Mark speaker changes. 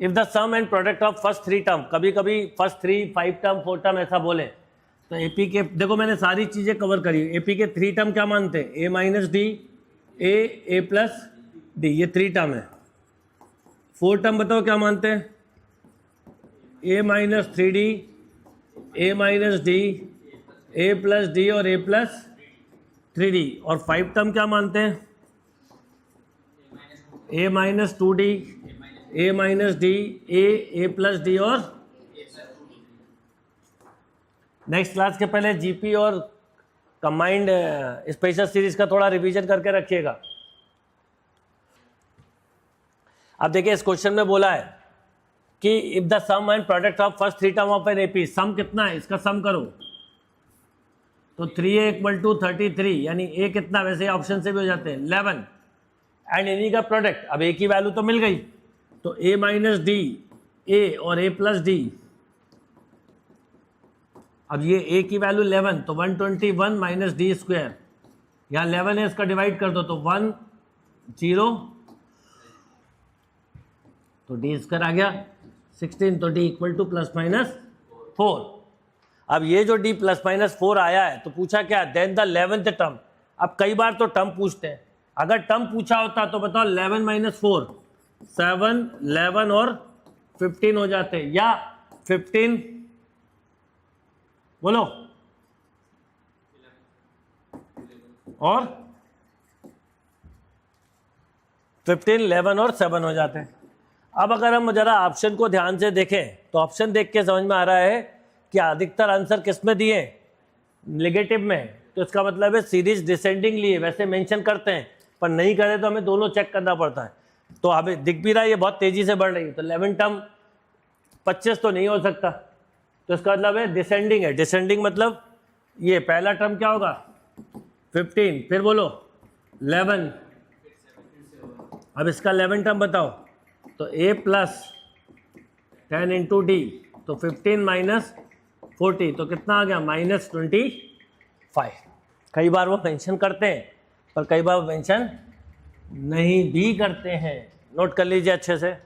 Speaker 1: If the sum and product of first 3 term, कभी कभी first 3, 5 term, 4 term ऐसा बोले तो एपी के, देखो मैंने सारी चीजें कवर करी। एपी के 3 टर्म क्या मानते हैं? ए माइनस डी, ए प्लस डी, ये 3 टर्म है। 4 टर्म बताओ क्या मानते हैं? ए माइनस 3D, ए माइनस डी, ए प्लस डी और ए प्लस 3D। और 5 टर्म क्या मानते हैं? ए माइनस 2D, ए माइनस डी, ए प्लस डी और नेक्स्ट क्लास के पहले जीपी और कंबाइंड स्पेशल सीरीज का थोड़ा रिवीजन करके रखिएगा। अब देखिए इस क्वेश्चन में बोला है कि if the sum and product of first 3 term of n AP, sum कितना है इसका सम करो तो 3a इक्वल टू 33, यानी a कितना, वैसे ऑप्शन से भी हो जाते हैं 11, एंड इन्हीं का प्रोडक्ट। अब a की वैल्यू तो मिल गई तो a माइनस डी, a और a प्लस डी। अब ये a की वैल्यू 11 तो 121 माइनस डी स्क्वायर, यहाँ 11 है इसका डिवाइड कर दो तो 1 0 तो डी स्क्वायर आ गया 16, तो D equal two plus minus 4। अब ये जो डी प्लस माइनस 4 आया है तो पूछा क्या? Then the 11th term. अब कई बार तो टर्म पूछते हैं, अगर टर्म पूछा होता तो बताओ 11 माइनस 4 7, 11 और 15 हो जाते, या 15 बोलो और 15, 11 और 7 हो जाते हैं। अब अगर हम जरा ऑप्शन को ध्यान से देखें तो ऑप्शन देख के समझ में आ रहा है कि अधिकतर आंसर किस में दिए? नेगेटिव में। तो इसका मतलब है सीरीज डिसेंडिंग लिए, वैसे मेंशन करते हैं पर नहीं करे तो हमें दोनों चेक करना पड़ता है। तो हमें दिख भी रहा है ये बहुत तेजी से बढ़ रही है, तो 11 टर्म 25 तो नहीं हो सकता, तो इसका मतलब है डिसेंडिंग है। डिसेंडिंग मतलब ये पहला टर्म क्या होगा 15, फिर बोलो 11, अब इसका 11 टर्म बताओ तो a प्लस 10 इंटू डी, तो 15 माइनस 40 तो कितना आ गया -25। कई बार वो मेंशन करते हैं पर कई बार मेंशन नहीं भी करते हैं, नोट कर लीजिए अच्छे से।